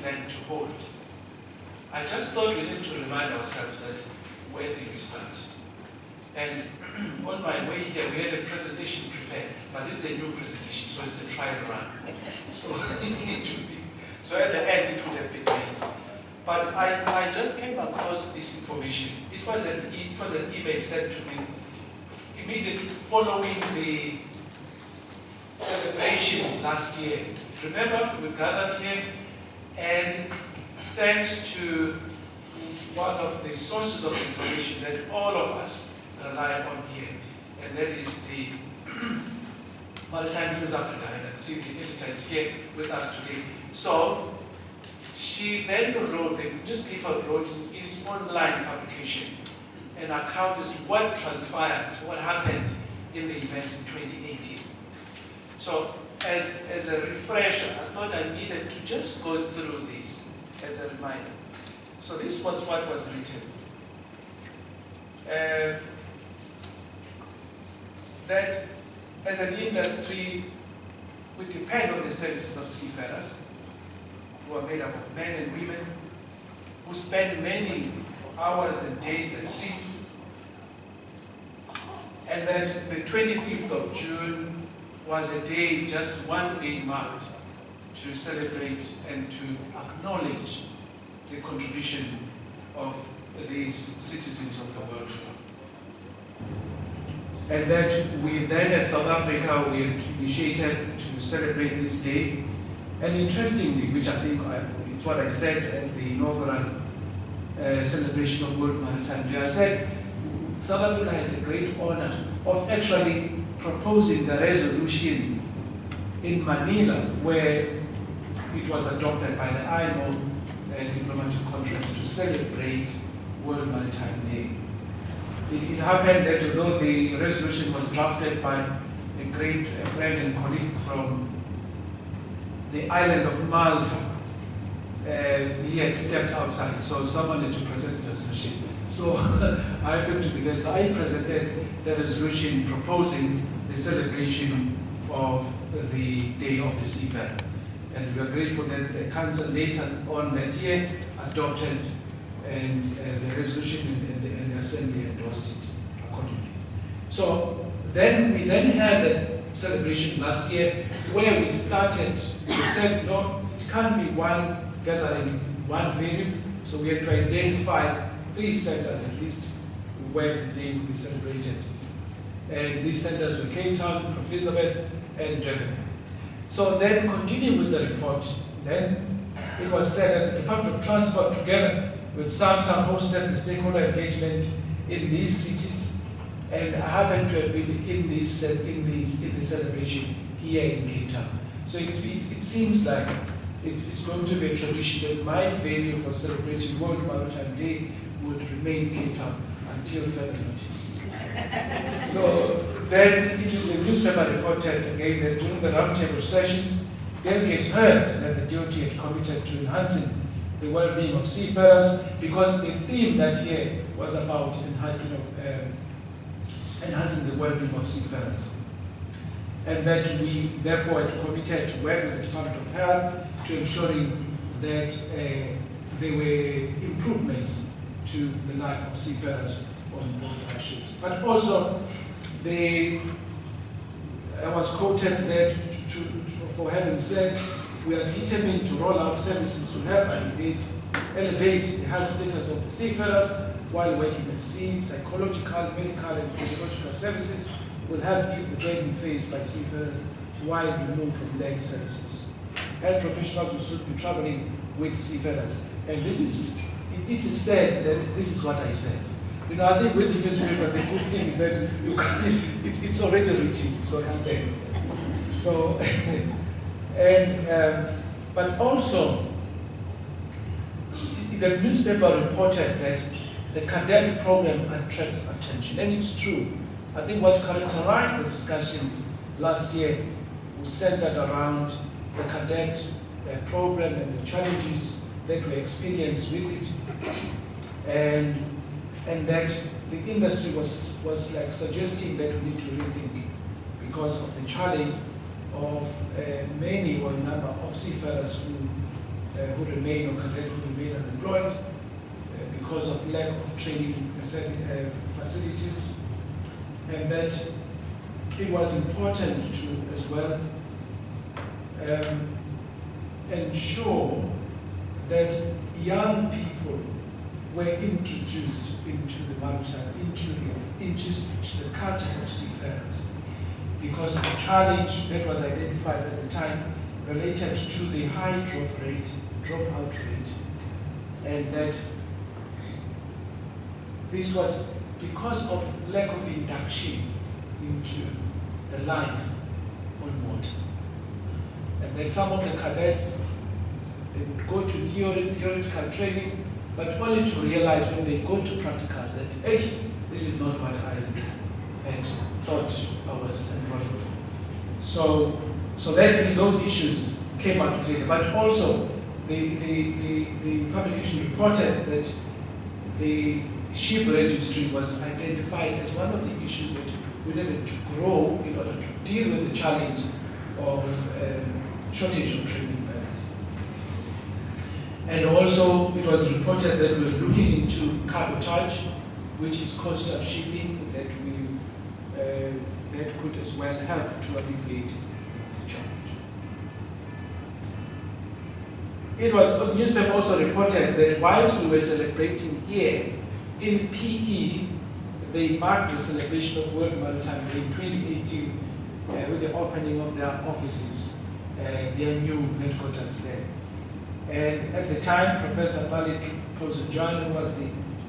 event to hold. I just thought we need to remind ourselves that where did we start? And on my way here, we had a presentation prepared, but this is a new presentation, so it's a trial run. So so at the end, it would have been made. But I just came across this information. It was an email sent to me immediately following the celebration last year. Remember, we gathered here, and thanks to one of the sources of information that all of us rely on here, and that is the Maritime News Africa, and I see the editor is here with us today. So she then wrote, the newspaper wrote in its online publication an account as to what transpired, what happened in the event in 2018. So as a refresher, I thought I needed to just go through this as a reminder. So this was what was written. That as an industry, we depend on the services of seafarers, who are made up of men and women, who spend many hours and days at sea. And that the 25th of June was a day, just one day marked to celebrate and to acknowledge the contribution of these citizens of the world. And that we then, as South Africa, we initiated to celebrate this day. And interestingly, which I think it's what I said at the inaugural celebration of World Maritime Day, I said South Africa had a great honor of actually proposing the resolution in Manila, where it was adopted by the IMO diplomatic conference to celebrate World Maritime Day. It happened that although the resolution was drafted by a great friend and colleague from the island of Malta, he had stepped outside, so someone had to present the resolution. So I happened to be there, so I presented the resolution proposing the celebration of the Day of the Seafarer. And we are grateful that the Council later on that year adopted and the resolution and the Assembly endorsed it accordingly. So then we had the celebration last year where we started, we said, no, it can't be one gathering, one venue, so we had to identify 3 centers at least where the day would be celebrated. And these centers were Cape Town, Port Elizabeth, and Durban. So then, continuing with the report, then it was said that the Department of Transport, together with SAMSA, hosted the stakeholder engagement in these cities, and I happened to have been in the celebration here in Cape Town. So it seems like it's going to be a tradition that my venue for celebrating World Maritime Day would remain Cape Town until further notice. So then the newspaper reported again that during the roundtable sessions, delegates heard that the DOT had committed to enhancing the well-being of seafarers, because the theme that year was about enhancing the well-being of seafarers. And that we therefore had committed to work with the Department of Health to ensuring that there were improvements to the life of seafarers on board our ships. But also, I was quoted there for having said, we are determined to roll out services to help elevate the health status of the seafarers while working at sea. Psychological, medical, and physiological services will help ease the burden faced by seafarers while removed from land services. Health professionals will soon be traveling with seafarers. And it is said that this is what I said. You know, I think with the newspaper, the good thing is that you can, it's already written, so it's there. So, but also, the newspaper reported that the cadet program attracts attention, and it's true. I think what characterized the discussions last year was centered around the cadet program and the challenges that we experienced with it, and that the industry was like suggesting that we need to rethink because of the challenge of many or a number of seafarers who who remain, or cadets who remain unemployed because of lack of training facilities, and that it was important to, as well, ensure that young people were introduced into the maritime, into the culture of seafarers, because the challenge that was identified at the time related to the high dropout rate, and that this was because of lack of induction into the life on water. And then some of the cadets, they would go to theoretical training, but only to realize when they go to practicals that, hey, this is not what I had thought I was enrolling for. So that those issues came out clearly. But also, the publication reported that the ship registry was identified as one of the issues that we needed to grow in order to deal with the challenge of shortage of training berths. And also, it was reported that we were looking into cabotage, which is coastal shipping, that that could as well help to alleviate the challenge. It was, the newspaper also reported that whilst we were celebrating here, in PE, they marked the celebration of World Maritime Day in 2018 with the opening of their offices, their new headquarters there. And at the time, Professor Malik Posenjani, who was the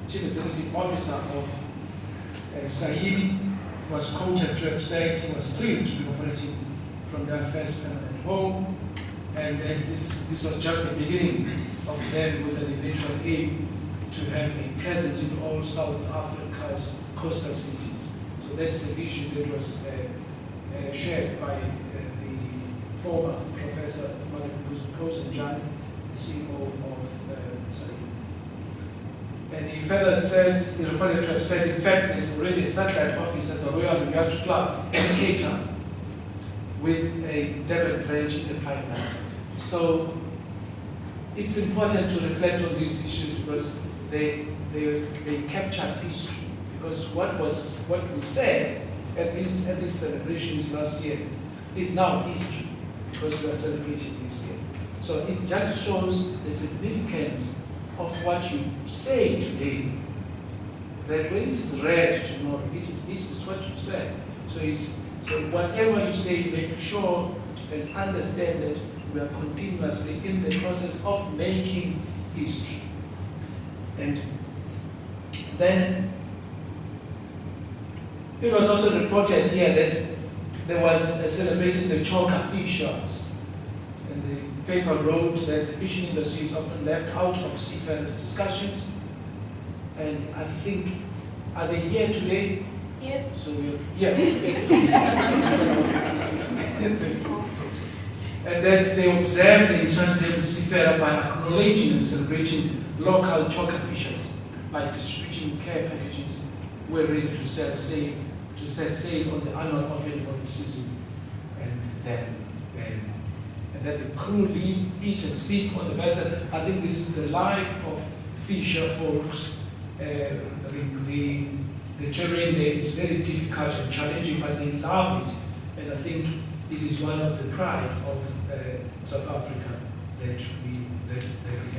Chief Executive Officer of SAIB, was quoted to have said he was thrilled to be operating from their first permanent home, and that this was just the beginning of them with an eventual aim to have a presence in all South Africa's coastal cities. So that's the vision that was shared by the former Professor Malik Posenjani, the CEO of SAIB. And he further said, he reported to have said, in fact, there's already a satellite office at the Royal Yacht Club in Cape Town with a Durban branch in the pipeline. So it's important to reflect on these issues because they captured history. Because what we said at these celebrations last year is now history because we are celebrating this year. So it just shows the significance of what you say today, that when it is read tomorrow, it is what you said. So whatever you say, make sure and understand that we are continuously in the process of making history. And then it was also reported here that there was celebrating the choker fishers. And the paper wrote that the fishing industry is often left out of seafarers' discussions. And I think, are they here today? Yes. So we have, yeah. And that they observe the International Seafarer by acknowledging and celebrating local choker fishers by distributing care packages we're ready to set sail on the annual opening of the season. And that the crew live, eat and sleep on the vessel. I think this is the life of fisher folks. The terrain there is very difficult and challenging, but they love it. And I think it is one of the pride of South Africa that we have and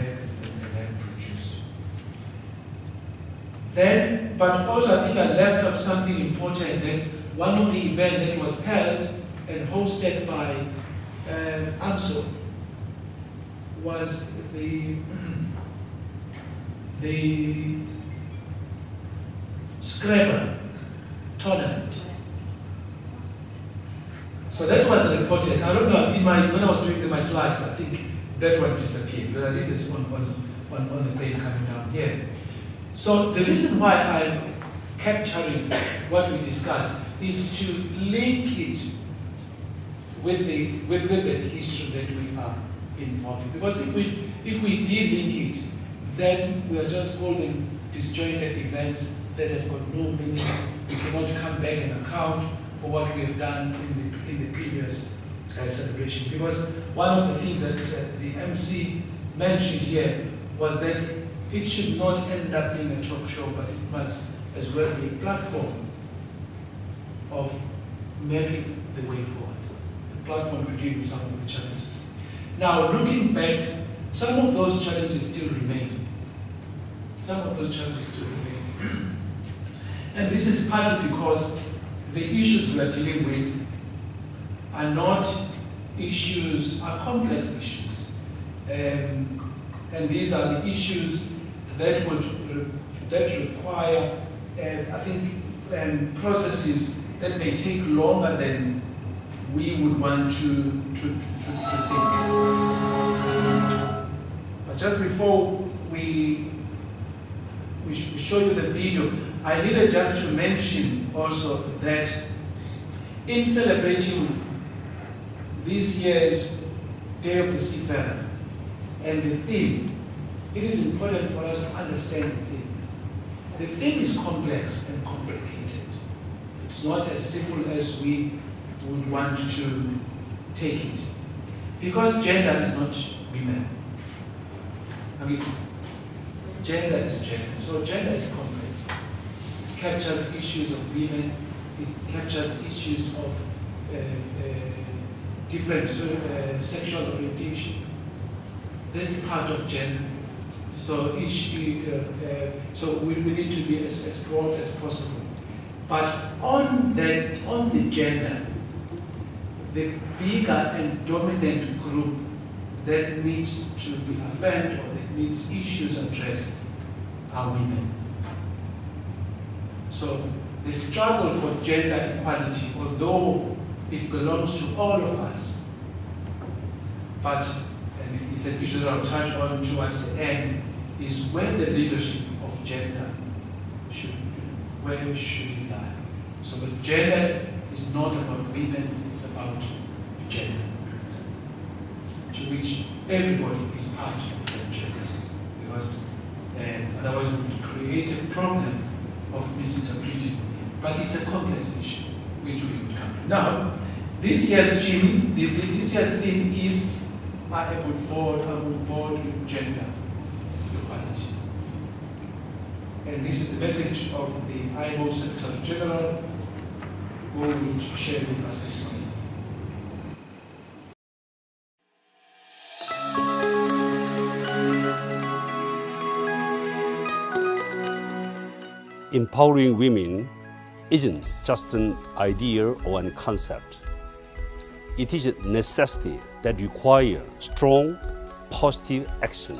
have produced. Then, but also I think I left out something important, that one of the events that was held and hosted by AMSO was the Scrabble tournament. So that was reported. I don't know, when I was doing my slides, I think that one disappeared, but I did it on the plane coming down here. So the reason why I'm capturing what we discussed is to link it with the history that we are involved in. Because if we de-link it, then we are just holding disjointed events that have got no meaning. We cannot come back and account for what we have done in the previous celebration. Because one of the things that the MC mentioned here was that it should not end up being a talk show, but it must as well be a platform of mapping the way forward, a platform to deal with some of the challenges. Now, looking back, some of those challenges still remain. Some of those challenges still remain. And this is partly because the issues we are dealing with are not issues, are complex issues. And these are the issues that require, I think, processes that may take longer than we would want to think. But just before we show you the video, I needed just to mention also that in celebrating this year's Day of the Seafarer and the theme, it is important for us to understand the theme. The theme is complex and complicated. It's not as simple as we would want to take it. Because gender is not women. I mean, gender is gender. So gender is complex. It captures issues of women. It captures issues of different sexual orientation. That's part of gender. So so we need to be as broad as possible. But on the gender, the bigger and dominant group that needs to be affirmed or that needs issues addressed are women. So the struggle for gender equality, although it belongs to all of us, but and it's an issue that I'll touch on towards the end, is where the leadership of gender should lie. So the gender is not about women, it's about gender, to which everybody is part of that gender. Because otherwise we would create a problem of misinterpreting. But it's a complex issue, which we would come to. Now, this year's theme is I am on board with gender equality. And this is the message of the IMO Secretary General, who will share with us this morning. Empowering women isn't just an idea or a concept. It is a necessity that requires strong, positive action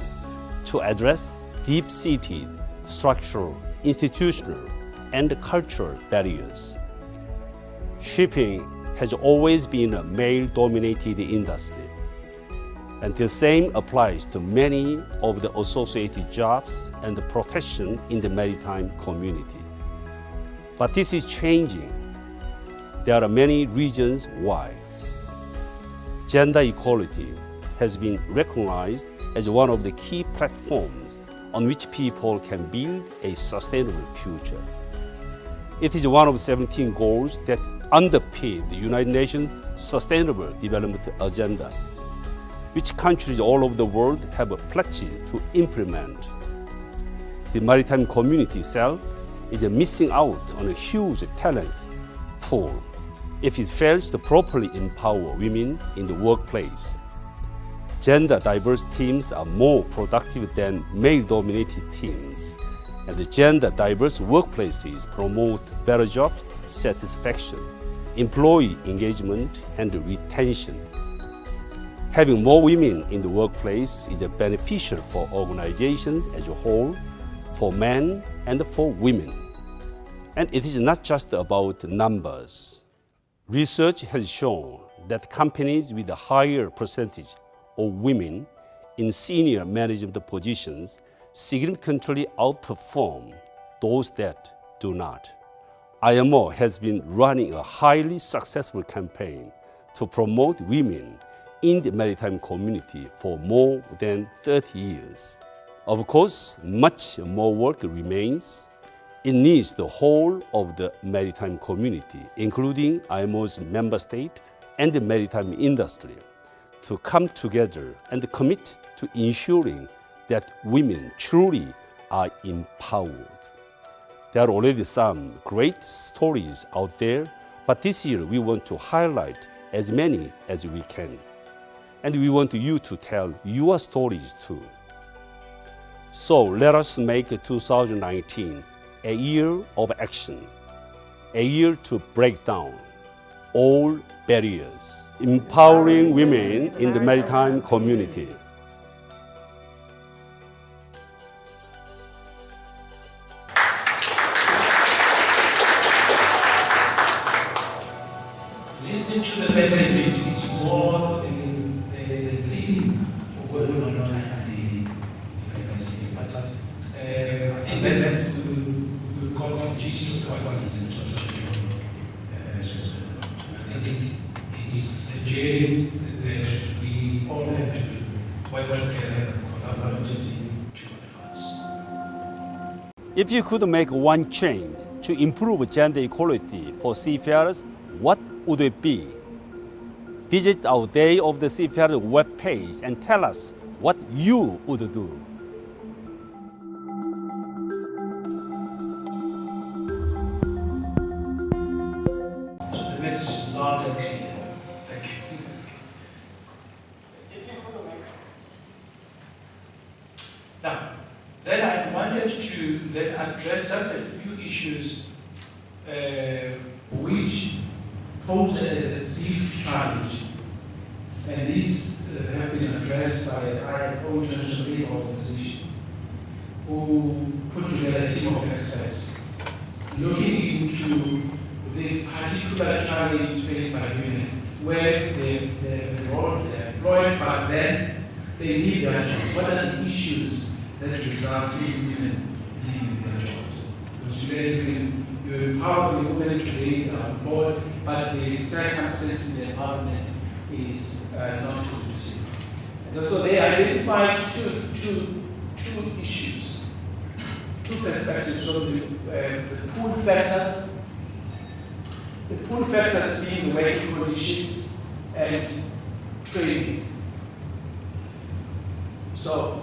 to address deep-seated structural, institutional, and cultural barriers. Shipping has always been a male-dominated industry, and the same applies to many of the associated jobs and the profession in the maritime community. But this is changing. There are many reasons why. Gender equality has been recognized as one of the key platforms on which people can build a sustainable future. It is one of 17 goals that underpin the United Nations Sustainable Development Agenda, which countries all over the world have pledged to implement. The maritime community itself is missing out on a huge talent pool if it fails to properly empower women in the workplace. Gender diverse teams are more productive than male-dominated teams, and the gender diverse workplaces promote better job satisfaction, employee engagement, and retention. Having more women in the workplace is beneficial for organizations as a whole, for men and for women. And it is not just about numbers. Research has shown that companies with a higher percentage of women in senior management positions significantly outperform those that do not. IMO has been running a highly successful campaign to promote women in the maritime community for more than 30 years. Of course, much more work remains. It needs the whole of the maritime community, including IMO's member state and the maritime industry, to come together and commit to ensuring that women truly are empowered. There are already some great stories out there, but this year we want to highlight as many as we can. And we want you to tell your stories too. So let us make 2019 a year of action, a year to break down all barriers, empowering women in the maritime community. Listening to the message is more the theme of what we want to at the crisis. But I think that's we call Jesus to our needs. I think it's a journey that we all have to work together, collaborate to advance. If you could make one change to improve gender equality for seafarers, what would it be? Visit our Day of the Seafarer webpage and tell us what you would do. So the message is loud and clear. Thank you. Now, then I wanted to then address just a few issues which pose as a big challenge, and these have been addressed by the ILO International Labour Organization, who put together a team of experts looking into the particular challenge faced by women, where they're employed, but then they leave their jobs. What are the issues that result in women leaving their jobs? Because today you empower the women today, they are employed, but the circumstances in the environment is not conducive. And so they identified two issues, two perspectives. So the pull factors. The pull factors being the working conditions and training. So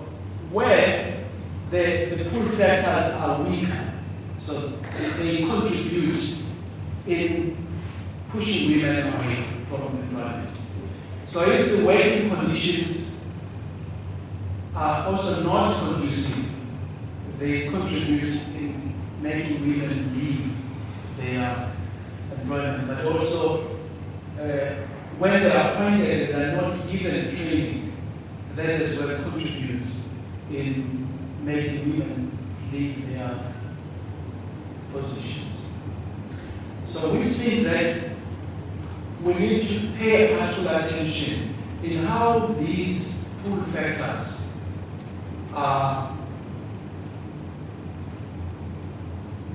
where the pull factors are weaker, so they contribute in pushing women away from employment. So if the working conditions are also not conducive, they contribute in making women leave their employment. But also, when they are appointed, they are not given training, that as well contributes in making women leave their positions. So which means that we need to pay particular attention in how these pull factors are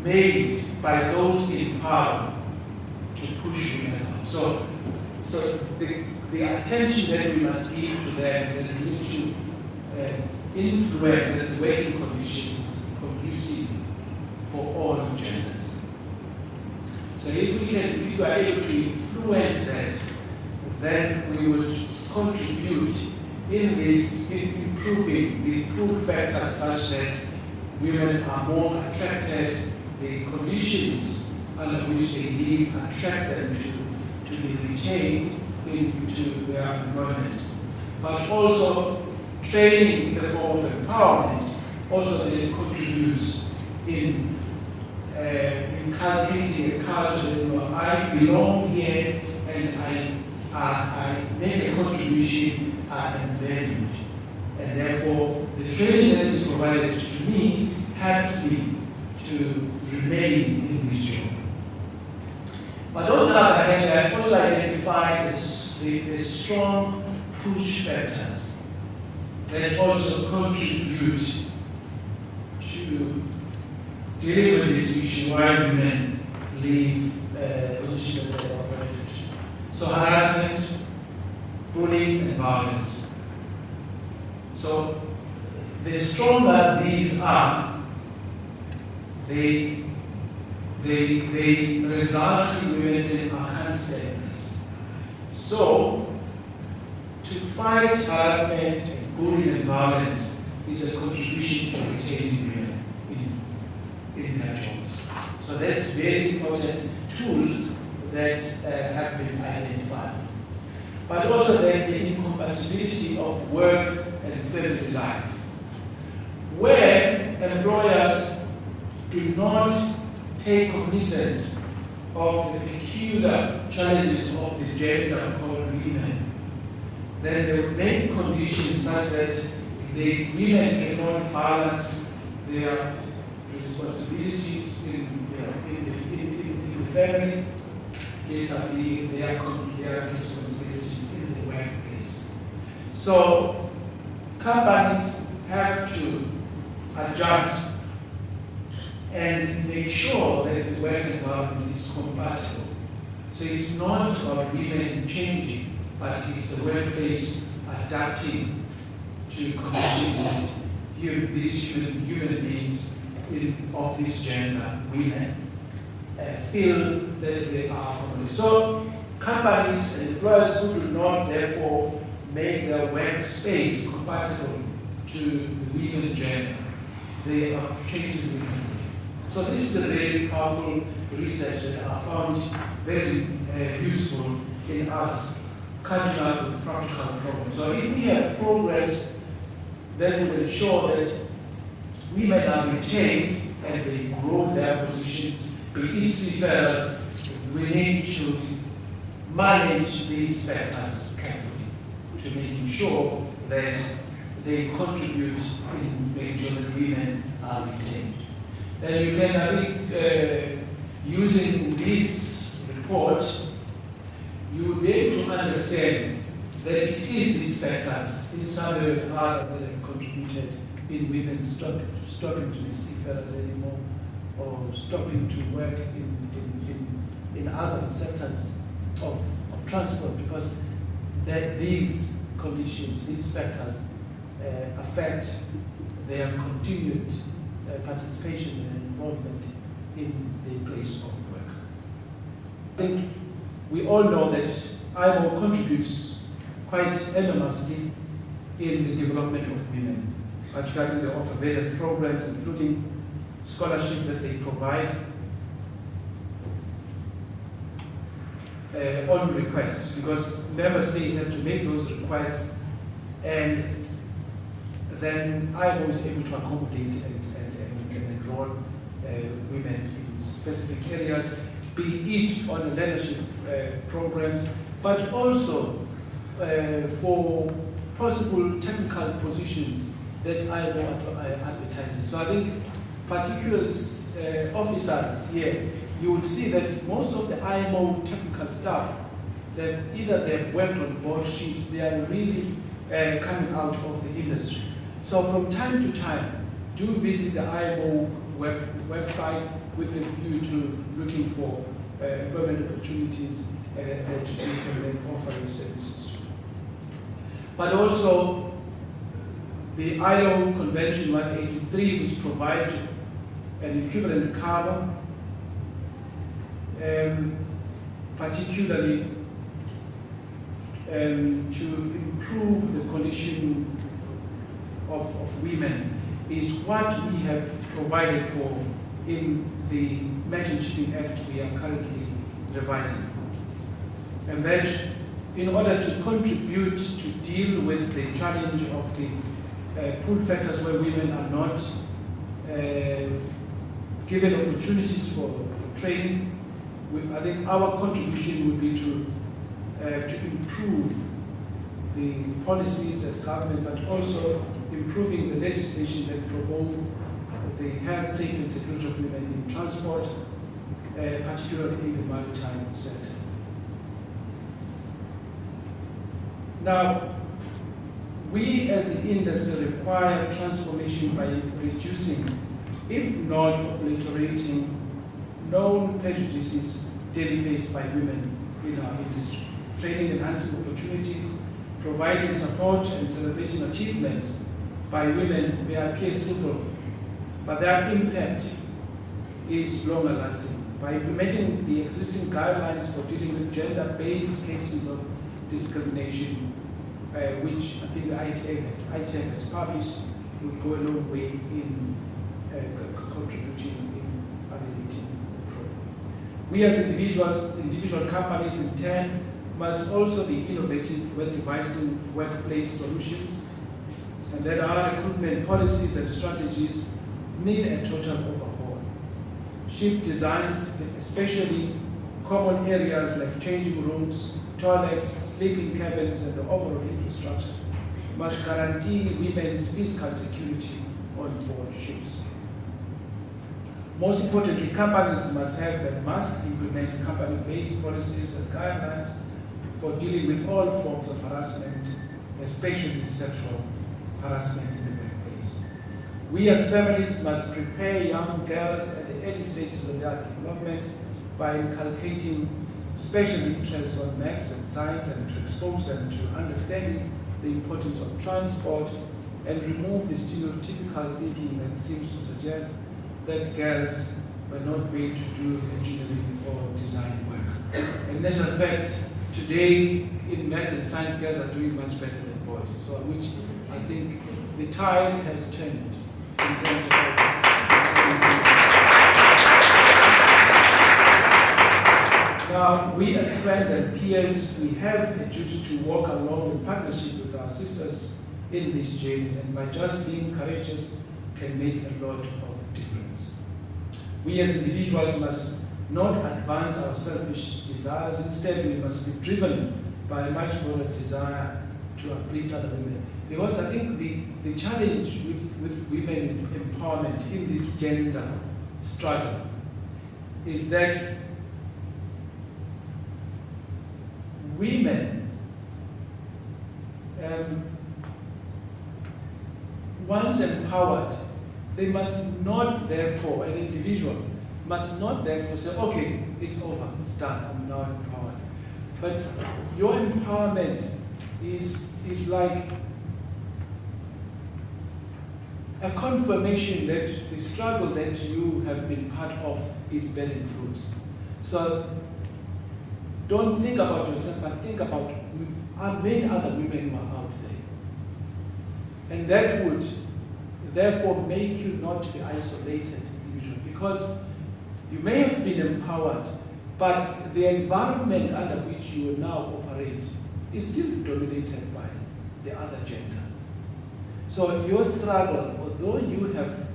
made by those in power to push women out. So the attention that we must give to them is that we need to influence the working conditions conducive for all genders. So if we are able to influence that, then we would contribute in improving the pull factors such that women are more attracted, the conditions under which they live attract them to be retained into their employment. But also training in the form of empowerment also then contributes in inculcating a culture that I belong here and I make a contribution and valued. And therefore, the training that is provided to me helps me to remain in this job. But on the other hand, I also identify the strong push factors that also contribute to dealing with this issue why women leave positions that they are operated to. So harassment, bullying, and violence. So the stronger these are, they result in women's unstability. So to fight harassment and bullying and violence is a contribution to retaining women in their jobs. So that's very important tools that have been identified. But also then the incompatibility of work and family life, where employers do not take cognizance of the peculiar challenges of the gender called women, then they will make conditions such that the women cannot balance their responsibilities in the family, vis-a-vis their responsibilities in the workplace. So companies have to adjust and make sure that the work environment is compatible. So it's not about women changing, but it's the workplace adapting to conditions that these human beings of this gender, women, feel that they are common. So companies and employers who do not therefore make their workspace compatible to the women gender, they are chasing women. So this is a very powerful research that I found very useful in us coming up with practical programs. So if we have programs that will ensure that women are retained and they grow their positions, be it seafarers, we need to manage these factors carefully to making sure that they contribute in making sure that women are retained. And you can, I think, using this report, you will be able to understand that it is these factors in some way or other that have contributed in women stopping to be seafarers anymore, or stopping to work in other sectors of transport, because these conditions, these factors affect their continued participation and involvement in the place of work. I think we all know that IMO contributes quite enormously in the development of women. Particularly they offer various programs, including scholarship that they provide on request, because member states have to make those requests, and then IMO is able to accommodate and enroll women in specific areas, be it on the leadership programs, but also for possible technical positions that IMO advertises. So I think particularly officers here, you will see that most of the IMO technical staff, they've worked on board ships, they are really coming out of the industry. So from time to time, do visit the IMO website with a view to looking for employment opportunities that you can then offer your services to. But also the ILO Convention 183, which provides an equivalent cover, particularly to improve the condition of women, is what we have provided for in the Merchant Shipping Act we are currently revising. And that in order to contribute to deal with the challenge of the pull factors where women are not given opportunities for training, I think our contribution would be to improve the policies as government, but also improving the legislation that promote the health, safety, and security of women in transport, particularly in the maritime sector. Now, we as the industry require transformation by reducing, if not obliterating, known prejudices daily faced by women in our industry. Training, enhancing opportunities, providing support and celebrating achievements by women may appear simple, but their impact is longer lasting. By implementing the existing guidelines for dealing with gender-based cases of discrimination, which I think the ITF has published, will go a long way in contributing in alleviating the problem. We as individual companies in turn, must also be innovative when devising workplace solutions, and that our recruitment policies and strategies need a total overhaul. Shift designs, especially common areas like changing rooms, toilets, sleeping cabins, and the overall infrastructure, must guarantee women's physical security on board ships. Most importantly, companies must implement company-based policies and guidelines for dealing with all forms of harassment, especially sexual harassment in the workplace. We as families must prepare young girls at the early stages of their development by inculcating special interests on maths and science, and to expose them to understanding the importance of transport, and remove the stereotypical thinking that seems to suggest that girls were not made to do engineering or design work. And as a fact, today in maths and science, girls are doing much better than boys, so which I think the tide has turned in terms of Now, we as friends and peers, we have a duty to walk along in partnership with our sisters in this journey, and by just being courageous can make a lot of difference. We as individuals must not advance our selfish desires. Instead, we must be driven by a much broader desire to uplift other women. Because I think the challenge with women empowerment in this gender struggle is that women, once empowered, they must not therefore, an individual must not therefore say, okay, it's over, it's done, I'm now empowered. But your empowerment is like a confirmation that the struggle that you have been part of is bearing fruits. So don't think about yourself, but think about many other women who are out there. And that would therefore make you not be isolated individual, because you may have been empowered, but the environment under which you now operate is still dominated by the other gender. So your struggle, although you have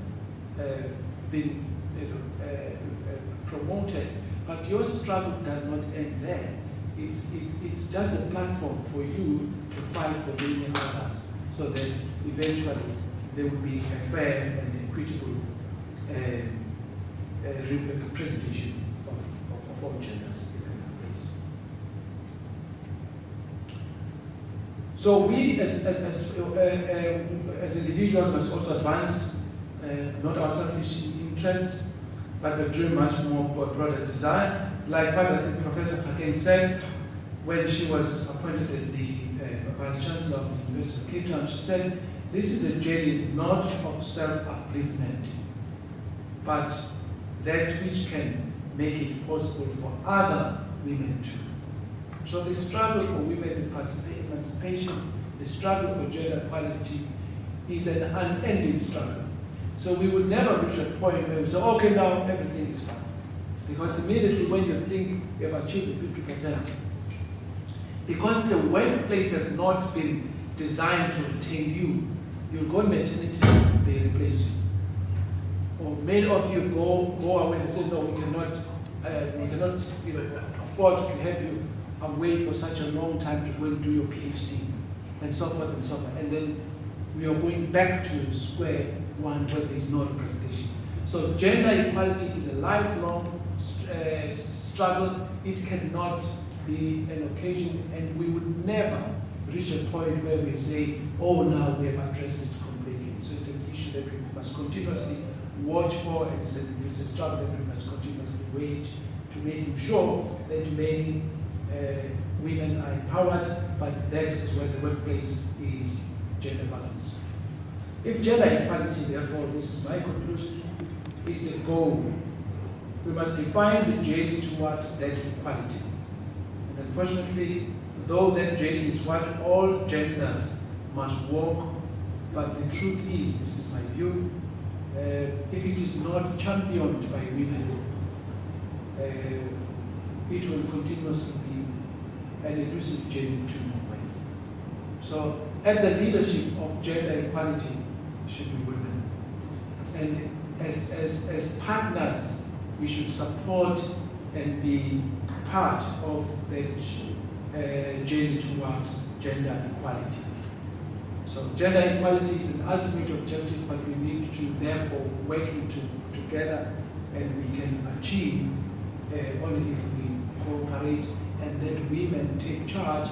been promoted, but your struggle does not end there. It's just a platform for you to fight for women and others, so that eventually there will be a fair and equitable representation of all genders in the place. So we as individuals must also advance not our selfish interests, but a dream much more broader desire. Like what I think Professor Phakeng said when she was appointed as the Vice Chancellor of the University of Cape Town, she said, this is a journey not of self-upliftment, but that which can make it possible for other women too. So the struggle for women emancipation, the struggle for gender equality is an unending struggle. So we would never reach a point where we say, okay, now everything is fine. Because immediately when you think you have achieved 50%, because the workplace has not been designed to retain you, you'll go on maternity, they replace you. Or many of you go away and say, no, we cannot afford to have you away for such a long time to go and do your PhD, and so forth and so forth. And then we are going back to square one where there is no representation. So gender equality is a lifelong struggle. It cannot be an occasion, and we would never reach a point where we say, oh, now we have addressed it completely. So it's an issue that we must continuously watch for, and it's a struggle that we must continuously wage to making sure that many women are empowered, but that is where the workplace is gender balanced. If gender equality, therefore, this is my conclusion, is the goal, we must define the journey towards that equality. And unfortunately, though that journey is what all genders must walk, but the truth is, this is my view, if it is not championed by women, it will continuously be an elusive journey to nowhere. So, at the leadership of gender equality should be women. And as partners, we should support and be part of that journey towards gender equality. So gender equality is an ultimate objective, but we need to therefore work together, and we can achieve only if we cooperate and let women take charge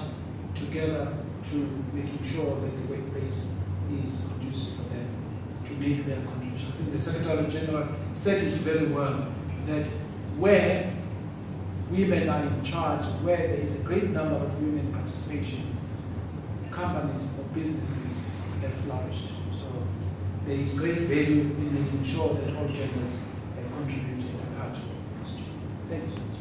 together to making sure that the workplace is conducive for them to make their contribution. I think the Secretary General said it very well, that where women are in charge, where there is a great number of women participation, companies or businesses have flourished. So there is great value in making sure that all genders contribute and are part of this. Thank you so much.